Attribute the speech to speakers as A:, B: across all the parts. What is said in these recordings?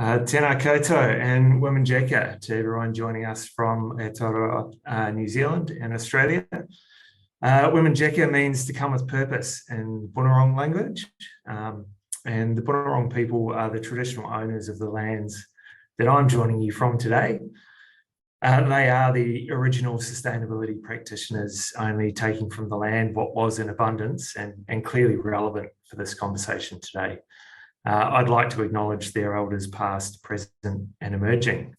A: Tēnā koutou and women jeka to everyone joining us from Aotearoa, New Zealand and Australia. Women jeka means to come with purpose in Bunurong language. And the Bunurong people are the traditional owners of the lands that I'm joining you from today. They are the original sustainability practitioners, only taking from the land what was in abundance and clearly relevant for this conversation today. I'd like to acknowledge their elders past, present and emerging.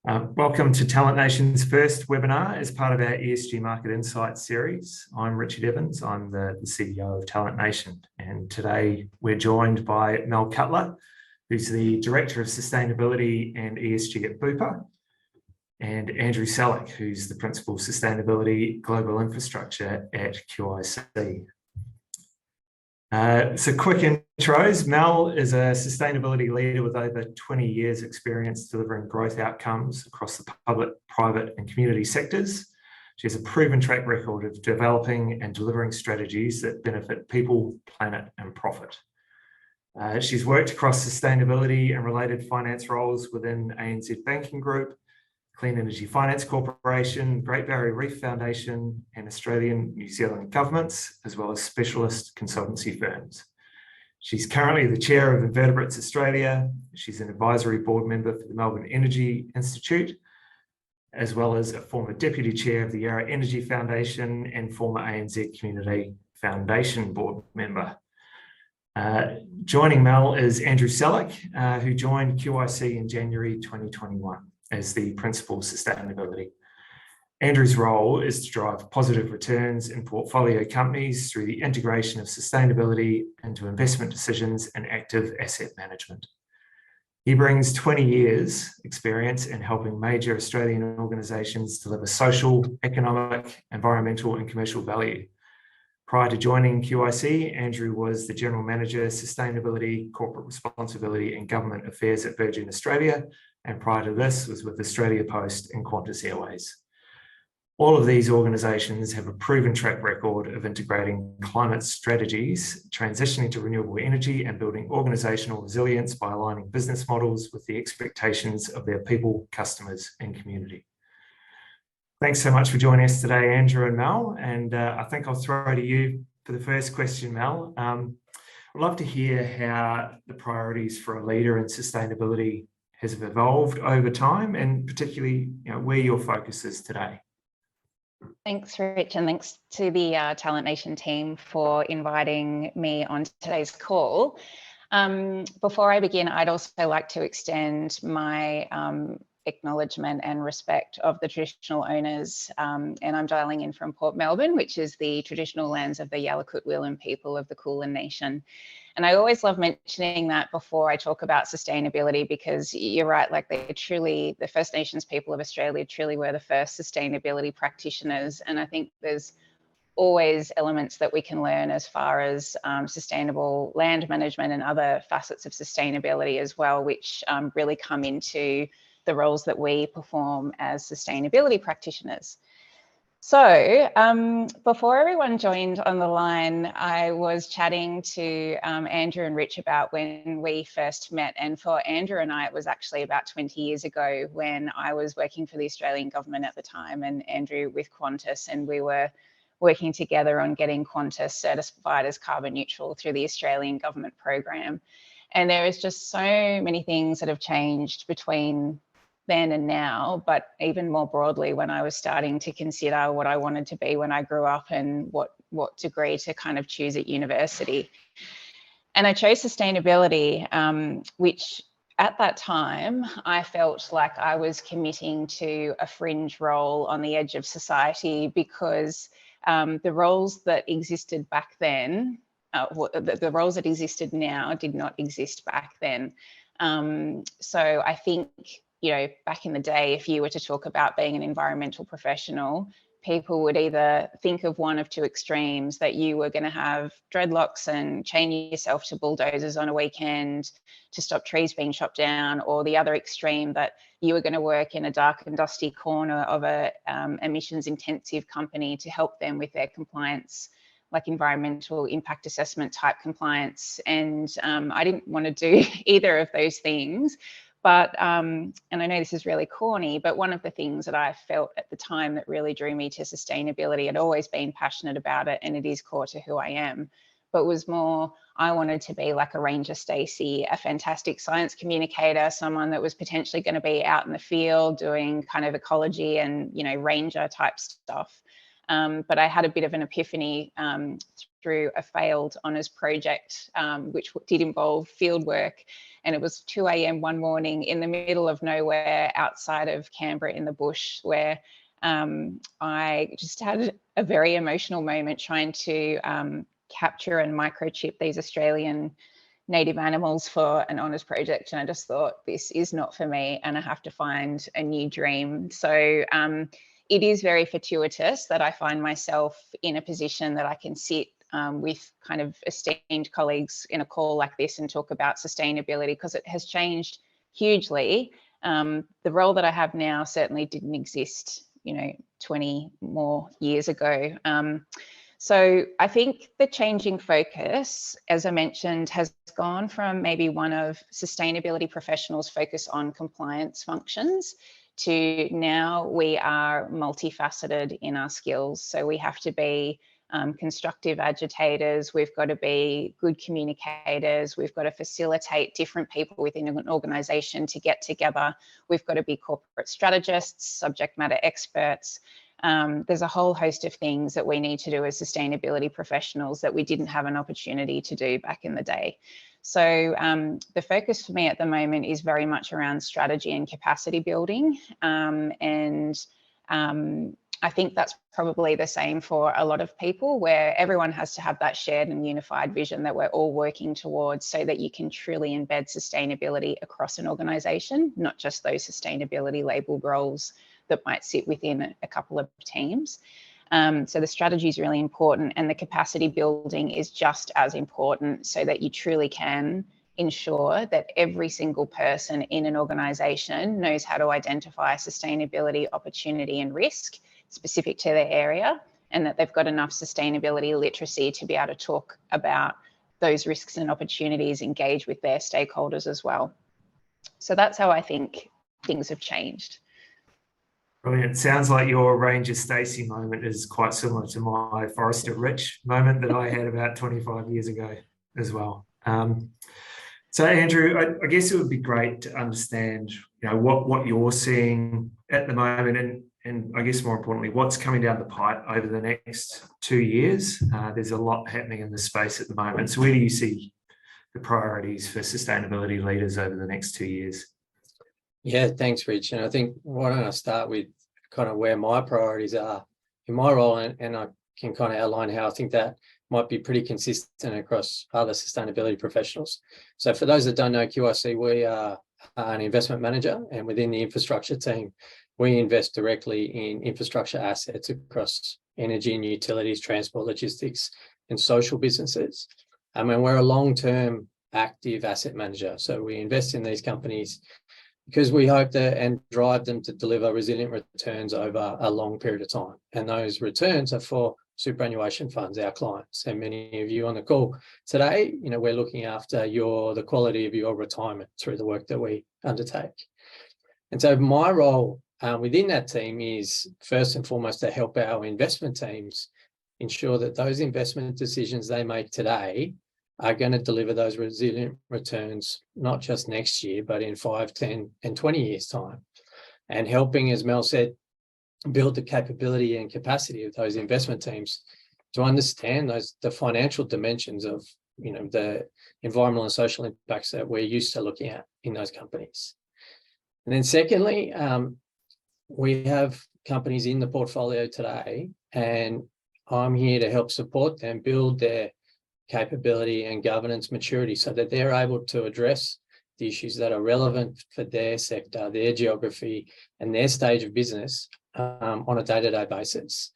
A: Welcome to Talent Nation's first webinar as part of our ESG Market Insights series. I'm Richard Evans, I'm the CEO of Talent Nation, and today we're joined by Mel Cutler, who's the Director of Sustainability and ESG at Bupa, and Andrew Sellick, who's the Principal Sustainability Global Infrastructure at QIC. So quick intros. Mel is a sustainability leader with over 20 years experience delivering growth outcomes across the public, private and community sectors. She has a proven track record of developing and delivering strategies that benefit people, planet and profit. She's worked across sustainability and related finance roles within ANZ Banking Group, Clean Energy Finance Corporation, Great Barrier Reef Foundation and Australian New Zealand governments, as well as specialist consultancy firms. She's currently the chair of Invertebrates Australia. She's an advisory board member for the Melbourne Energy Institute, as well as a former deputy chair of the Yarra Energy Foundation and former ANZ Community Foundation board member. Joining Mel is Andrew Sellick, who joined QIC in January 2021. As the Principal Sustainability. Andrew's role is to drive positive returns in portfolio companies through the integration of sustainability into investment decisions and active asset management. He brings 20 years experience in helping major Australian organisations deliver social, economic, environmental and commercial value. Prior to joining QIC, Andrew was the General Manager, Sustainability, Corporate Responsibility and Government Affairs at Virgin Australia, and prior to this was with Australia Post and Qantas Airways. All of these organisations have a proven track record of integrating climate strategies, transitioning to renewable energy and building organisational resilience by aligning business models with the expectations of their people, customers and community. Thanks so much for joining us today, Andrew and Mel. And I think I'll throw to you for the first question, Mel. I'd love to hear how the priorities for a leader in sustainability has evolved over time and particularly where your focus is today.
B: Thanks, Rich, and thanks to the Talent Nation team for inviting me on today's call. Before I begin, I'd also like to extend my acknowledgement and respect of the traditional owners, and I'm dialing in from Port Melbourne, which is the traditional lands of the Yalukit Willam people of the Kulin Nation. And I always love mentioning that before I talk about sustainability, because you're right, like the First Nations people of Australia truly were the first sustainability practitioners. And I think there's always elements that we can learn as far as sustainable land management and other facets of sustainability as well, which really come into the roles that we perform as sustainability practitioners. So before everyone joined on the line, I was chatting to Andrew and Rich about when we first met. And for Andrew and I, it was actually about 20 years ago when I was working for the Australian government at the time and Andrew with Qantas, and we were working together on getting Qantas certified as carbon neutral through the Australian government program. And there is just so many things that have changed between then and now, but even more broadly when I was starting to consider what I wanted to be when I grew up and what degree to kind of choose at university. And I chose sustainability, which at that time I felt like I was committing to a fringe role on the edge of society, because the roles that existed back then, the roles that existed now did not exist back then. So I think, back in the day, if you were to talk about being an environmental professional, people would either think of one of two extremes, that you were going to have dreadlocks and chain yourself to bulldozers on a weekend to stop trees being chopped down, or the other extreme, that you were going to work in a dark and dusty corner of a emissions intensive company to help them with their compliance, like environmental impact assessment type compliance. And I didn't want to do either of those things. But, and I know this is really corny, but one of the things that I felt at the time that really drew me to sustainability, I'd always been passionate about it and it is core to who I am, but was more, I wanted to be like a Ranger Stacey, a fantastic science communicator, someone that was potentially going to be out in the field doing kind of ecology and, you know, ranger type stuff. But I had a bit of an epiphany through a failed honours project, which did involve field work. And it was 2 a.m. one morning in the middle of nowhere outside of Canberra in the bush, where I just had a very emotional moment trying to capture and microchip these Australian native animals for an honours project. And I just thought, this is not for me and I have to find a new dream. So it is very fortuitous that I find myself in a position that I can sit with kind of esteemed colleagues in a call like this and talk about sustainability, because it has changed hugely. The role that I have now certainly didn't exist, you know, 20 more years ago. So I think the changing focus, as I mentioned, has gone from maybe one of sustainability professionals focus on compliance functions to now we are multifaceted in our skills. So we have to be constructive agitators, we've got to be good communicators, we've got to facilitate different people within an organisation to get together, we've got to be corporate strategists, subject matter experts. There's a whole host of things that we need to do as sustainability professionals that we didn't have an opportunity to do back in the day. So the focus for me at the moment is very much around strategy and capacity building. I think that's probably the same for a lot of people, where everyone has to have that shared and unified vision that we're all working towards so that you can truly embed sustainability across an organisation, not just those sustainability labelled roles that might sit within a couple of teams. So the strategy is really important, and the capacity building is just as important so that you truly can ensure that every single person in an organisation knows how to identify sustainability, opportunity and risk specific to their area, and that they've got enough sustainability literacy to be able to talk about those risks and opportunities, engage with their stakeholders as well. So that's how I think things have changed.
A: Brilliant. Sounds like your Ranger Stacey moment is quite similar to my Forrester Rich moment that I had about 25 years ago as well. So Andrew, I guess it would be great to understand, you know, what you're seeing at the moment, and I guess more importantly, what's coming down the pipe over the next 2 years. There's a lot happening in this space at the moment. So where do you see the priorities for sustainability leaders over the next 2 years?
C: Yeah, thanks, Rich. And I think why don't I start with kind of where my priorities are in my role, and I can kind of outline how I think that might be pretty consistent across other sustainability professionals. So for those that don't know QIC, we are an investment manager, and within the infrastructure team, we invest directly in infrastructure assets across energy and utilities, transport, logistics, and social businesses. And we're a long-term active asset manager. So we invest in these companies because we hope that and drive them to deliver resilient returns over a long period of time. And those returns are for superannuation funds, our clients. And many of you on the call today, you know, we're looking after the quality of your retirement through the work that we undertake. And so my role within that team is first and foremost to help our investment teams ensure that those investment decisions they make today are going to deliver those resilient returns, not just next year, but in 5, 10, and 20 years' time. And helping, as Mel said, build the capability and capacity of those investment teams to understand the financial dimensions of, you know, the environmental and social impacts that we're used to looking at in those companies. And then secondly, we have companies in the portfolio today, and I'm here to help support them build their capability and governance maturity so that they're able to address the issues that are relevant for their sector, their geography, and their stage of business on a day-to-day basis,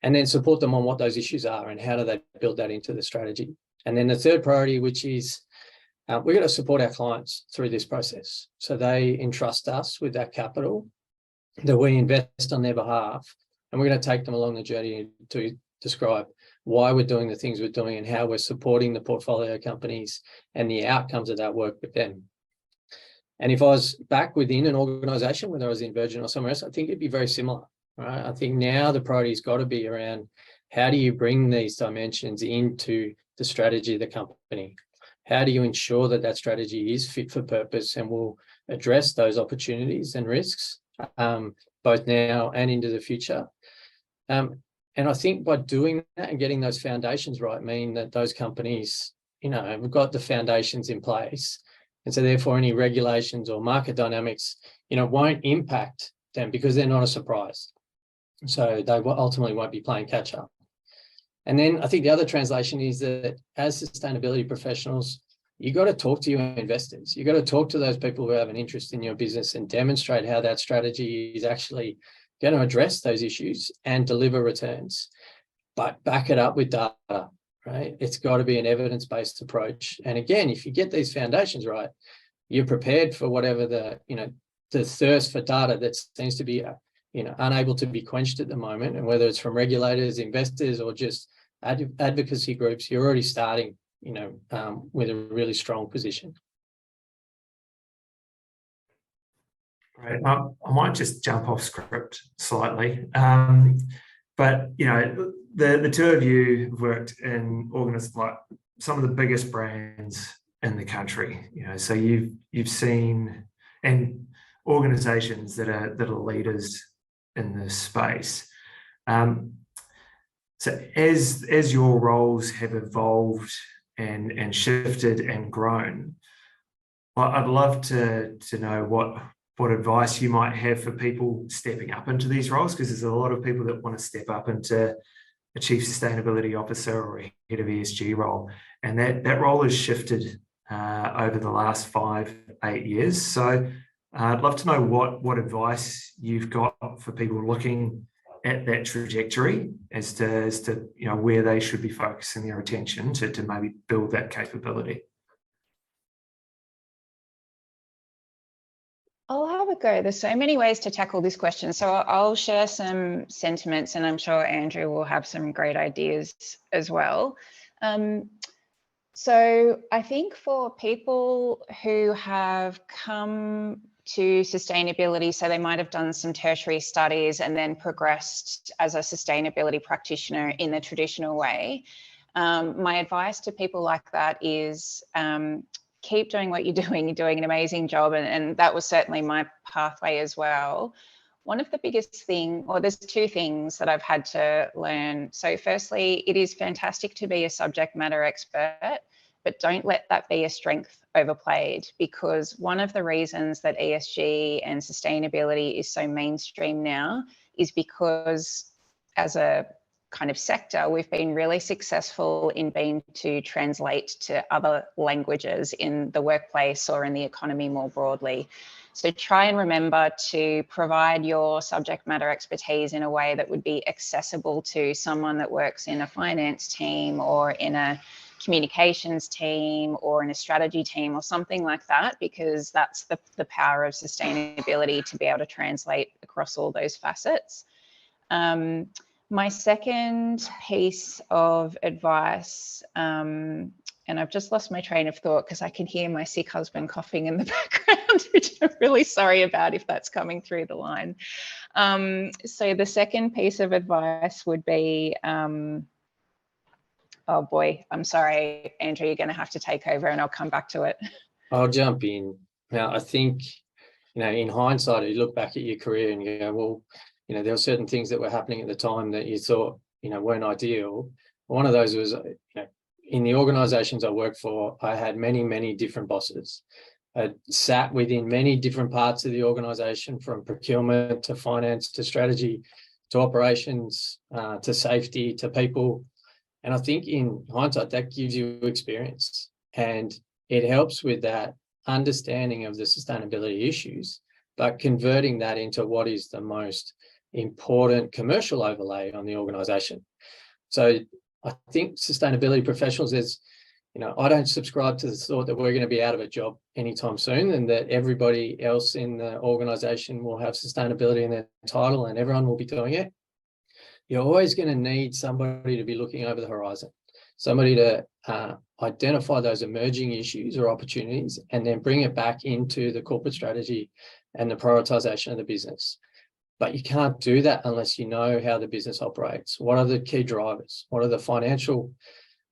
C: and then support them on what those issues are and how do they build that into the strategy. And then the third priority, which is we're going to support our clients through this process. So they entrust us with that capital that we invest on their behalf, and we're going to take them along the journey to describe why we're doing the things we're doing and how we're supporting the portfolio companies and the outcomes of that work with them. And if I was back within an organization, whether I was in Virgin or somewhere else, I think it'd be very similar, right? I think now the priority's got to be around how do you bring these dimensions into the strategy of the company? How do you ensure that that strategy is fit for purpose and will address those opportunities and risks, both now and into the future? And I think by doing that and getting those foundations right, mean that those companies, have got the foundations in place. And so therefore any regulations or market dynamics, won't impact them because they're not a surprise. So they ultimately won't be playing catch up. And then I think the other translation is that as sustainability professionals, you got to talk to your investors. You got to talk to those people who have an interest in your business and demonstrate how that strategy is actually going to address those issues and deliver returns, but back it up with data, right? It's got to be an evidence-based approach. And again, if you get these foundations right, you're prepared for whatever the thirst for data that seems to be, unable to be quenched at the moment. And whether it's from regulators, investors, or just advocacy groups, you're already starting, with a really strong position.
A: Right. I might just jump off script slightly, but the two of you have worked in like some of the biggest brands in the country. So you've seen and organisations that are leaders in this space. So as your roles have evolved and shifted and grown, I'd love to know what advice you might have for people stepping up into these roles, because there's a lot of people that want to step up into a chief sustainability officer or a head of ESG role, and that role has shifted over the last 5-8 years. So I'd love to know what advice you've got for people looking at that trajectory as to where they should be focusing their attention to maybe build that capability.
B: I'll have a go. There's so many ways to tackle this question. So I'll share some sentiments, and I'm sure Andrew will have some great ideas as well. So I think for people who have come to sustainability, so they might have done some tertiary studies and then progressed as a sustainability practitioner in the traditional way, my advice to people like that is keep doing what you're doing. You're doing an amazing job, and that was certainly my pathway as well. One of the biggest there's two things that I've had to learn. So firstly, it is fantastic to be a subject matter expert, but don't let that be a strength overplayed, because one of the reasons that ESG and sustainability is so mainstream now is because as a kind of sector, we've been really successful in being to translate to other languages in the workplace or in the economy more broadly. So try and remember to provide your subject matter expertise in a way that would be accessible to someone that works in a finance team or in a communications team or in a strategy team or something like that, because that's the power of sustainability, to be able to translate across all those facets. My second piece of advice, and I've just lost my train of thought because I can hear my sick husband coughing in the background, which I'm really sorry about if that's coming through the line. So the second piece of advice would be, oh boy, I'm sorry, Andrew, you're going to have to take over and I'll come back to it.
C: I'll jump in. Now, I think, in hindsight, you look back at your career and you go, well, there were certain things that were happening at the time that you thought, weren't ideal. One of those was, in the organizations I worked for, I had many, many different bosses. I sat within many different parts of the organization, from procurement to finance to strategy to operations to safety to people. And I think in hindsight, that gives you experience, and it helps with that understanding of the sustainability issues, but converting that into what is the most important commercial overlay on the organization. So I think sustainability professionals, I don't subscribe to the thought that we're going to be out of a job anytime soon, and that everybody else in the organization will have sustainability in their title and everyone will be doing it. You're always going to need somebody to be looking over the horizon, somebody to identify those emerging issues or opportunities, and then bring it back into the corporate strategy and the prioritization of the business. But you can't do that unless you know how the business operates. What are the key drivers? What are the financial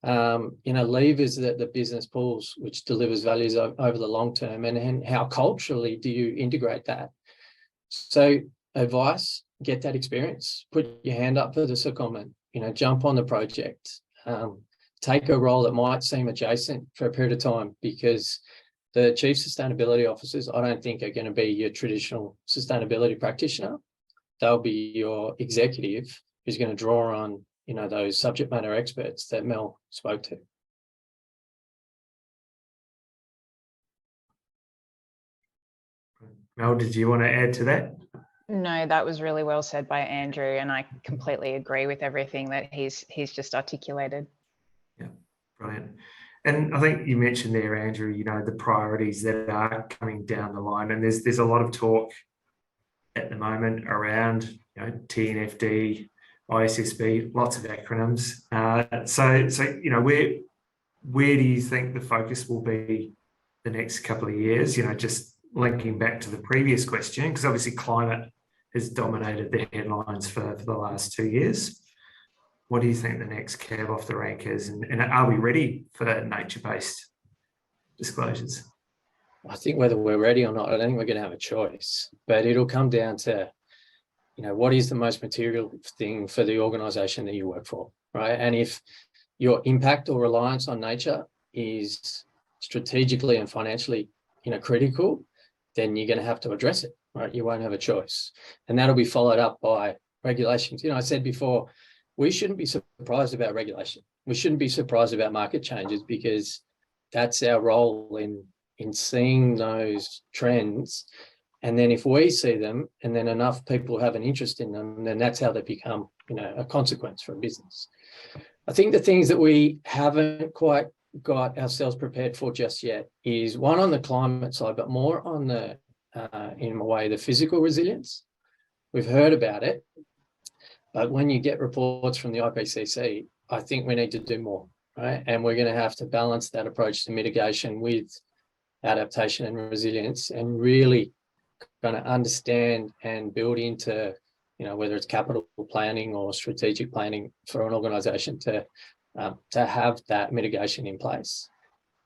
C: levers that the business pulls, which delivers values over the long term, and how culturally do you integrate that? So advice, get that experience, put your hand up for the secondment, jump on the project, take a role that might seem adjacent for a period of time, because the chief sustainability officers, I don't think, are going to be your traditional sustainability practitioner. They'll be your executive who's going to draw on, those subject matter experts that Mel spoke to.
A: Mel, did you want to add to that?
B: No, that was really well said by Andrew, and I completely agree with everything that he's just articulated.
A: Yeah, brilliant. And I think you mentioned there, Andrew, the priorities that are coming down the line, and there's a lot of talk at the moment around TNFD, ISSB, lots of acronyms. So where do you think the focus will be the next couple of years? Just linking back to the previous question, because obviously climate has dominated the headlines for the last 2 years. What do you think the next cab off the rank is? And are we ready for nature-based disclosures?
C: I think whether we're ready or not, I don't think we're going to have a choice. But it'll come down to, what is the most material thing for the organisation that you work for, right? And if your impact or reliance on nature is strategically and financially, critical, then you're going to have to address it, right? You won't have a choice. And that'll be followed up by regulations. I said before, we shouldn't be surprised about regulation. We shouldn't be surprised about market changes, because that's our role in seeing those trends. And then if we see them and then enough people have an interest in them, then that's how they become, a consequence for a business. I think the things that we haven't quite got ourselves prepared for just yet is one on the climate side, but more on the, in a way, the physical resilience. We've heard about it, but when you get reports from the IPCC, I think we need to do more, right? And we're going to have to balance that approach to mitigation with adaptation and resilience, and really kind of understand and build into, whether it's capital planning or strategic planning for an organisation to have that mitigation in place.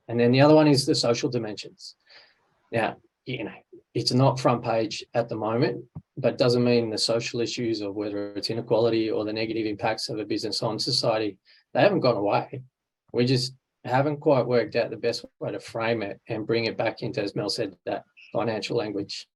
C: And then the other one is the social dimensions. Now, it's not front page at the moment, but doesn't mean the social issues, or whether it's inequality or the negative impacts of a business on society, they haven't gone away. We just haven't quite worked out the best way to frame it and bring it back into, as Mel said, that financial language.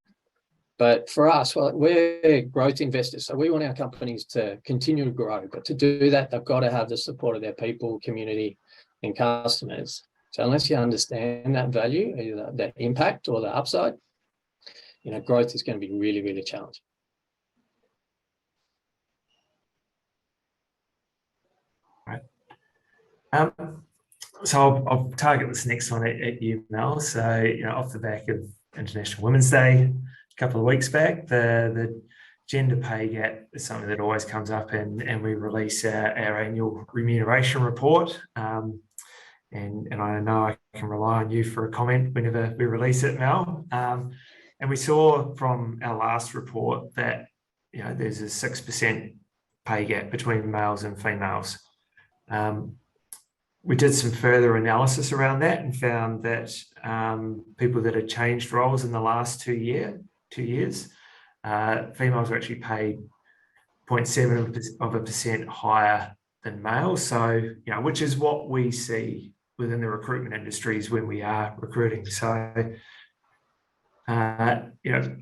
C: But for us, well, we're growth investors, so we want our companies to continue to grow. But to do that, they've got to have the support of their people, community, and customers. So unless you understand that value, either the impact or the upside, growth is going to be really, really challenging.
A: Right. So I'll target this next one at you, Mel. So, off the back of International Women's Day a couple of weeks back, the gender pay gap is something that always comes up, and we release our annual remuneration report. And I know I can rely on you for a comment whenever we release it, Mel. And we saw from our last report that there's a 6% pay gap between males and females. We did some further analysis around that and found that people that had changed roles in the last 2 years, females are actually paid 0.7% higher than males. So, which is what we see within the recruitment industries when we are recruiting. So,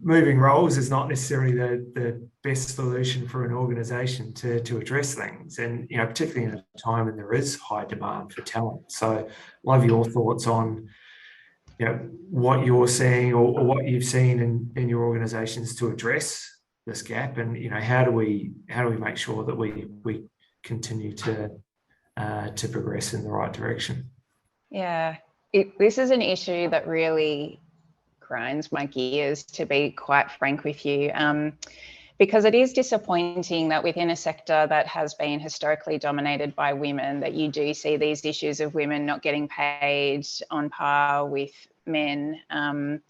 A: moving roles is not necessarily the best solution for an organisation to address things, and particularly in a time when there is high demand for talent. So, love your thoughts on what you're seeing or what you've seen in your organisations to address this gap, and how do we make sure that we continue to progress in the right direction.
B: Yeah, this is an issue that really grinds my gears, to be quite frank with you. because it is disappointing that within a sector that has been historically dominated by women, that you do see these issues of women not getting paid on par with men, and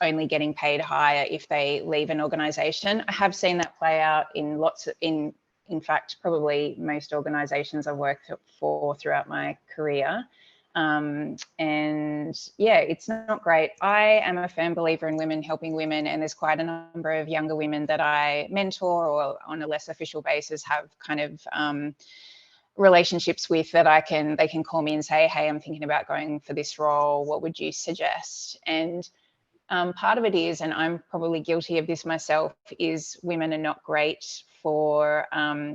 B: only getting paid higher if they leave an organisation. I have seen that play out in in fact, probably most organisations I've worked for throughout my career. And yeah, it's not great. I am a firm believer in women helping women, and there's quite a number of younger women that I mentor or on a less official basis have kind of relationships with that they can call me and say, hey, I'm thinking about going for this role. What would you suggest? And part of it is, and I'm probably guilty of this myself, is women are not great for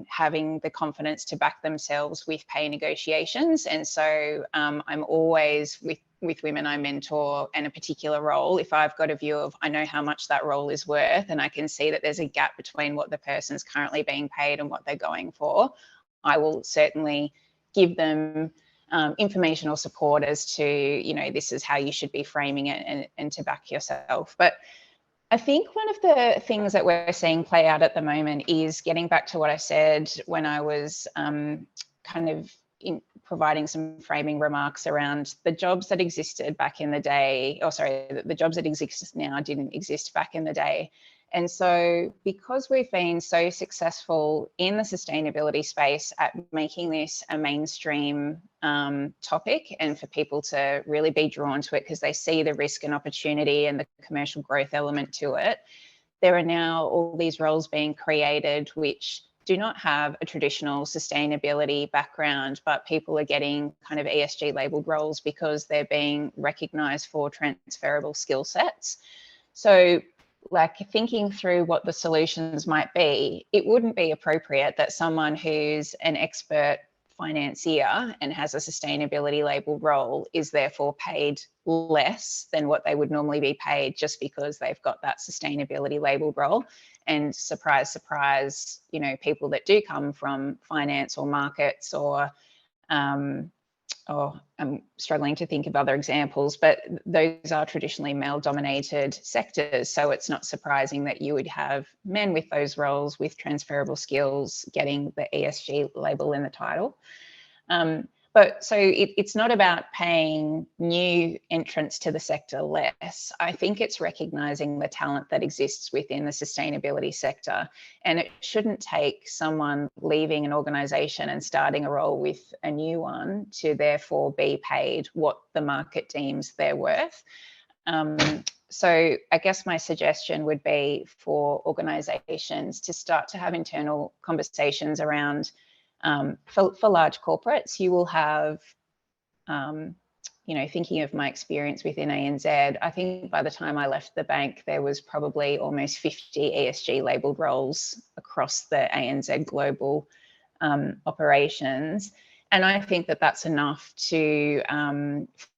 B: having the confidence to back themselves with pay negotiations. And so I'm always with women I mentor in a particular role, if I've got a view of, I know how much that role is worth and I can see that there's a gap between what the person's currently being paid and what they're going for, I will certainly give them information or support as to, you know, this is how you should be framing it and to back yourself. But I think one of the things that we're seeing play out at the moment is getting back to what I said when I was kind of providing some framing remarks around the jobs that existed back in the day, or sorry, the jobs that exist now didn't exist back in the day. And so because we've been so successful in the sustainability space at making this a mainstream topic, and for people to really be drawn to it because they see the risk and opportunity and the commercial growth element to it, there are now all these roles being created which do not have a traditional sustainability background, but people are getting kind of ESG labelled roles because they're being recognised for transferable skill sets. So like thinking through what the solutions might be, it wouldn't be appropriate that someone who's an expert financier and has a sustainability labelled role is therefore paid less than what they would normally be paid just because they've got that sustainability labelled role. And surprise, surprise, you know, people that do come from finance or markets or I'm struggling to think of other examples, but those are traditionally male-dominated sectors. So it's not surprising that you would have men with those roles with transferable skills getting the ESG label in the title. But so it's not about paying new entrants to the sector less. I think it's recognising the talent that exists within the sustainability sector. And it shouldn't take someone leaving an organisation and starting a role with a new one to therefore be paid what the market deems they're worth. So I guess my suggestion would be for organisations to start to have internal conversations around for large corporates, you will have, you know, thinking of my experience within ANZ, I think by the time I left the bank, there was probably almost 50 ESG labelled roles across the ANZ global operations. And I think that that's enough to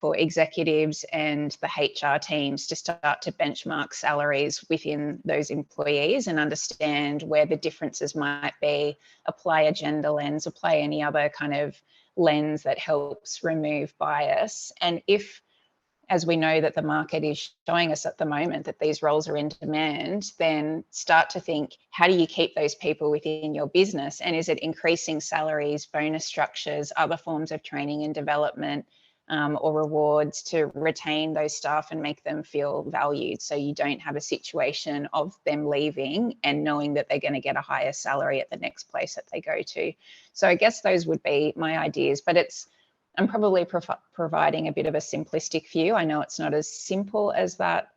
B: for executives and the HR teams to start to benchmark salaries within those employees and understand where the differences might be, apply a gender lens, apply any other kind of lens that helps remove bias. And if, as we know that the market is showing us at the moment that these roles are in demand, then start to think, how do you keep those people within your business? And is it increasing salaries, bonus structures, other forms of training and development or rewards to retain those staff and make them feel valued, so you don't have a situation of them leaving and knowing that they're going to get a higher salary at the next place that they go to. So I guess those would be my ideas, but I'm probably providing a bit of a simplistic view. I know it's not as simple as that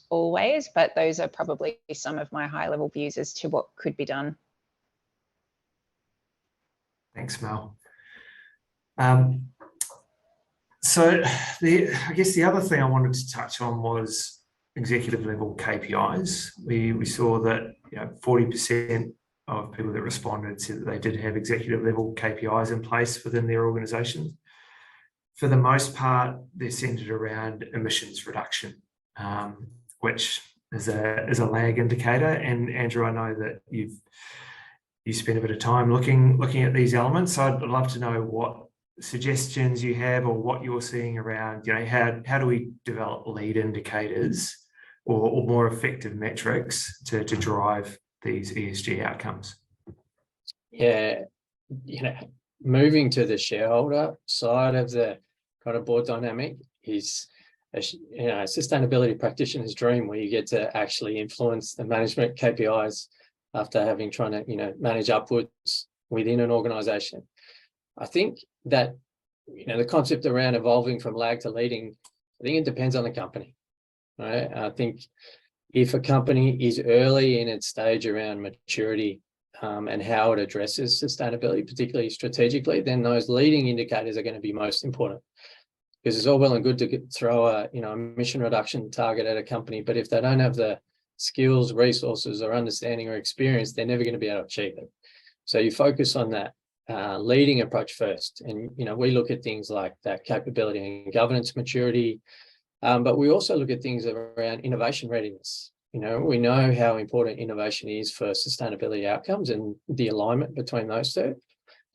B: always, but those are probably some of my high level views as to what could be done.
A: Thanks, Mel. So I guess the other thing I wanted to touch on was executive level KPIs. We saw that 40% of people that responded said that they did have executive level KPIs in place within their organisations. For the most part, they're centred around emissions reduction, which is a lag indicator. And Andrew, I know that you spent a bit of time looking at these elements. So I'd love to know what suggestions you have or what you're seeing around, how do we develop lead indicators or more effective metrics to drive these ESG outcomes?
C: Yeah, moving to the shareholder side of the kind of board dynamic is a sustainability practitioner's dream, where you get to actually influence the management KPIs after having trying to manage upwards within an organization. I think that the concept around evolving from lag to leading, I think it depends on the company, right? I think if a company is early in its stage around maturity and how it addresses sustainability, particularly strategically, then those leading indicators are going to be most important. Because it's all well and good to throw a emission reduction target at a company, but if they don't have the skills, resources, or understanding or experience, they're never going to be able to achieve it. So you focus on that leading approach first, and we look at things like that capability and governance maturity, but we also look at things around innovation readiness. We know how important innovation is for sustainability outcomes and the alignment between those two,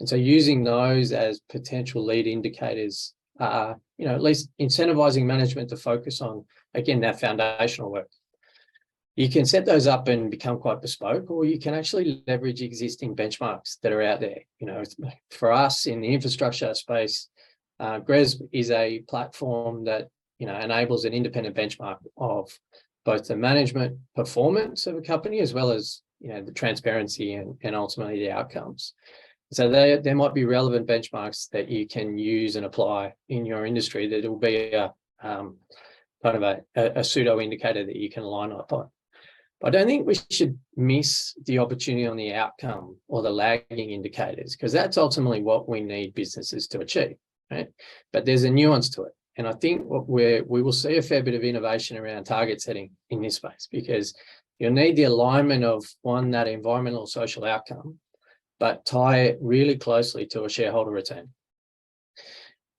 C: and so using those as potential lead indicators, at least incentivizing management to focus on, again, that foundational work. You can set those up and become quite bespoke, or you can actually leverage existing benchmarks that are out there. For us in the infrastructure space, GRES is a platform that enables an independent benchmark of both the management performance of a company as well as the transparency and ultimately the outcomes. So there might be relevant benchmarks that you can use and apply in your industry that will be a kind of a pseudo indicator that you can line up on. I don't think we should miss the opportunity on the outcome or the lagging indicators, because that's ultimately what we need businesses to achieve, right? But there's a nuance to it. And I think we will see a fair bit of innovation around target setting in this space, because you'll need the alignment of that environmental social outcome, but tie it really closely to a shareholder return.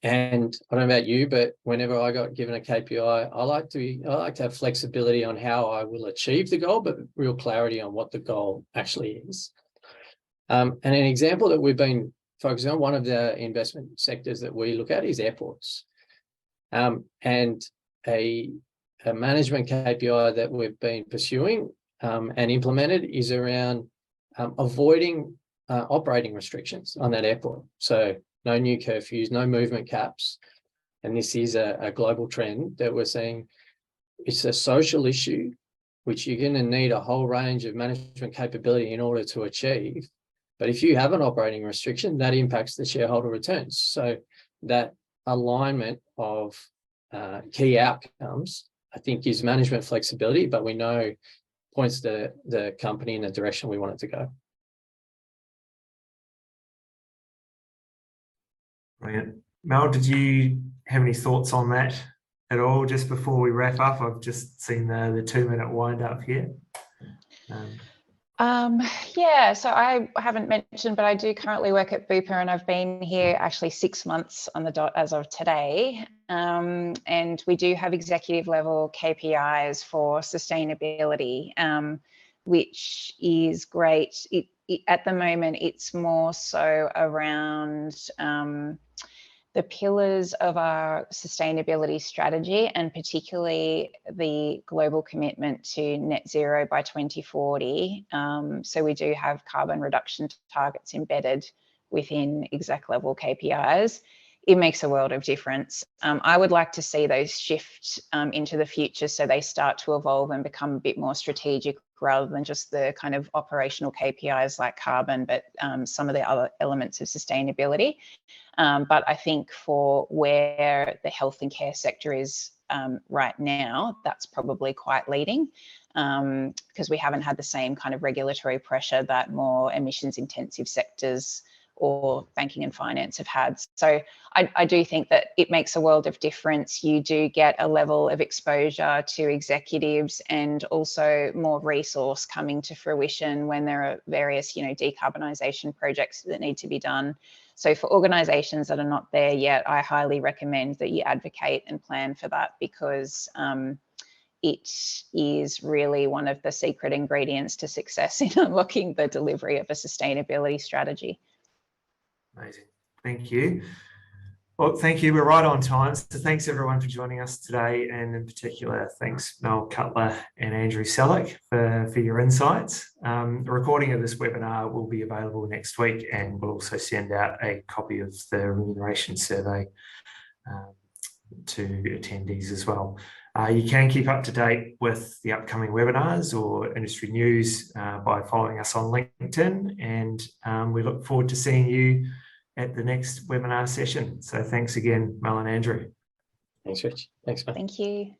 C: And I don't know about you, but whenever I got given a KPI, I like to have flexibility on how I will achieve the goal, but real clarity on what the goal actually is. And an example that we've been focusing on, one of the investment sectors that we look at is airports. And a management KPI that we've been pursuing and implemented is around avoiding operating restrictions on that airport. So no new curfews, no movement caps. And this is a global trend that we're seeing. It's a social issue, which you're going to need a whole range of management capability in order to achieve. But if you have an operating restriction, that impacts the shareholder returns. So that alignment of key outcomes, I think, gives management flexibility, but we know points the company in the direction we want it to go.
A: Brilliant. Mel, did you have any thoughts on that at all just before we wrap up? I've just seen the 2-minute wind up here.
B: Yeah, so I haven't mentioned, but I do currently work at Bupa, and I've been here actually 6 months on the dot as of today. And we do have executive level KPIs for sustainability, which is great. At the moment, it's more so around the pillars of our sustainability strategy, and particularly the global commitment to net zero by 2040. So we do have carbon reduction targets embedded within exec level KPIs. It makes a world of difference. I would like to see those shift into the future, so they start to evolve and become a bit more strategic rather than just the kind of operational KPIs like carbon, but some of the other elements of sustainability. But I think for where the health and care sector is right now, that's probably quite leading, because we haven't had the same kind of regulatory pressure that more emissions intensive sectors or banking and finance have had. So I do think that it makes a world of difference. You do get a level of exposure to executives and also more resource coming to fruition when there are various, decarbonisation projects that need to be done. So for organisations that are not there yet, I highly recommend that you advocate and plan for that, because it is really one of the secret ingredients to success in unlocking the delivery of a sustainability strategy.
A: Amazing. Thank you. Well, thank you. We're right on time. So thanks everyone for joining us today. And in particular, thanks Mel Cutler and Andrew Sellick for your insights. A recording of this webinar will be available next week, and we'll also send out a copy of the remuneration survey to attendees as well. You can keep up to date with the upcoming webinars or industry news by following us on LinkedIn, and we look forward to seeing you at the next webinar session. So thanks again, Mel and Andrew.
C: Thanks, Rich. Thanks, mate.
B: Thank you.